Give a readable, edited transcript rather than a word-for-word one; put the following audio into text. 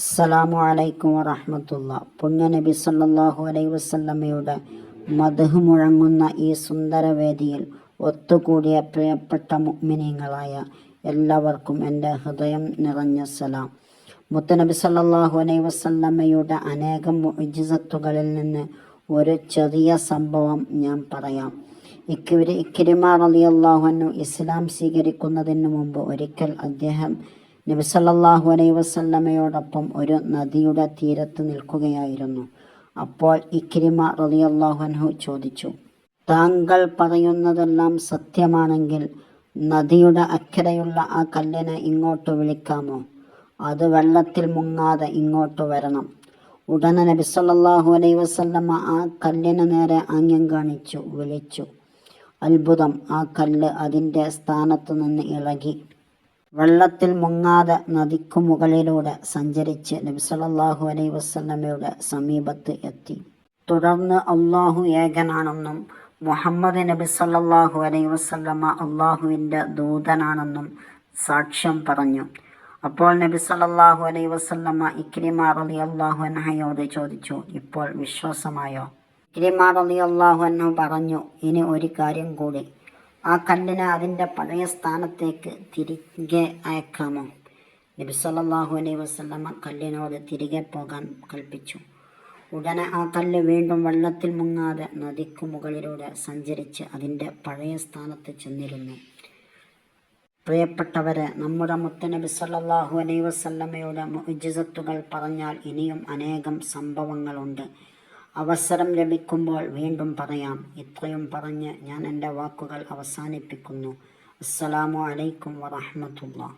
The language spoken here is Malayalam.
അസ്സലാമു അലൈക്കും വറഹ്മത്തുള്ളാ. പുണ്യ നബി സല്ലല്ലാഹു അലൈഹി വസല്ലമയുടെ മദ്ഹ് മുഴങ്ങുന്ന ഈ സുന്ദരവേദിയിൽ ഒത്തുകൂടിയ പ്രിയപ്പെട്ട മുഅ്മിനീങ്ങളായ എല്ലാവർക്കും എൻ്റെ ഹൃദയം നിറഞ്ഞ സലാം. മുത്തുനബി സല്ലല്ലാഹു അലൈഹി വസല്ലമയുടെ അനേകം മുഅ്ജിസത്തുകളിൽ നിന്ന് ഒരു ചെറിയ സംഭവം ഞാൻ പറയാം. ഇക്രിമ റളിയല്ലാഹു അൻഹു ഇസ്ലാം സ്വീകരിക്കുന്നതിന് മുമ്പ് ഒരിക്കൽ അദ്ദേഹം നബി സല്ലല്ലാഹു അലൈഹി വസല്ലമയോടൊപ്പം ഒരു നദിയുടെ തീരത്ത് നിൽക്കുകയായിരുന്നു. അപ്പോൾ ഇക്രിമ റളിയല്ലാഹു അൻഹു ചോദിച്ചു, താങ്കൾ പറയുന്നതെല്ലാം സത്യമാണെങ്കിൽ നദിയുടെ അക്കരെയുള്ള ആ കല്ലിനെ ഇങ്ങോട്ട് വിളിക്കാമോ? അത് വെള്ളത്തിൽ മുങ്ങാതെ ഇങ്ങോട്ട് വരണം. ഉടനെ നബി സല്ലല്ലാഹു അലൈഹി വസല്ലമ ആ കല്ലിന് നേരെ ആംഗ്യം കാണിച്ചു വിളിച്ചു. അത്ഭുതം! ആ കല്ല് അതിൻ്റെ സ്ഥാനത്ത് നിന്ന് ഇളകി വെള്ളത്തിൽ മുങ്ങാതെ നദിക്കു മുകളിലൂടെ സഞ്ചരിച്ച് നബി സല്ലല്ലാഹു അലൈഹി വസല്ലമയുടെ സമീപത്ത് എത്തി. തുടർന്ന് അല്ലാഹു ഏകനാണെന്നും മുഹമ്മദ് നബി സല്ലല്ലാഹു അലൈഹി വസല്ലമ അല്ലാഹുവിൻ്റെ ദൂതനാണെന്നും സാക്ഷ്യം പറഞ്ഞു. അപ്പോൾ നബി സല്ലല്ലാഹു അലൈഹി വസല്ലമ ഇക്രിമ റളിയല്ലാഹു അൻഹയോട് ചോദിച്ചു, ഇപ്പോൾ വിശ്വാസമായോ? ഇക്രിമ റളിയല്ലാഹു അൻഹു പറഞ്ഞു, ഇനി ഒരു കാര്യം കൂടി, ആ കല്ലിനെ അതിൻ്റെ പഴയ സ്ഥാനത്തേക്ക് തിരികെ അയക്കാമോ? നബി സല്ലല്ലാഹു അലൈഹി വസല്ലമ കല്ലിനോട് തിരികെ പോകാൻ കൽപ്പിച്ചു. ഉടനെ ആ കല്ല് വീണ്ടും വെള്ളത്തിൽ മുങ്ങാതെ നദിക്കു മുകളിലൂടെ സഞ്ചരിച്ച് അതിൻ്റെ പഴയ സ്ഥാനത്ത് ചെന്നിരുന്നു. പ്രിയപ്പെട്ടവരെ, നമ്മുടെ മുത്തുനബി സല്ലല്ലാഹു അലൈഹി വസല്ലമയുടെ മുഅ്ജിസത്തുകൾ പറഞ്ഞാൽ ഇനിയും അനേകം സംഭവങ്ങളുണ്ട്. അവസരം ലഭിക്കുമ്പോൾ വീണ്ടും പറയാം. ഇത്രയും പറഞ്ഞ് ഞാൻ എൻ്റെ വാക്കുകൾ അവസാനിപ്പിക്കുന്നു. അസ്സലാമു അലൈക്കും വറഹ്മത്തുള്ളാഹി.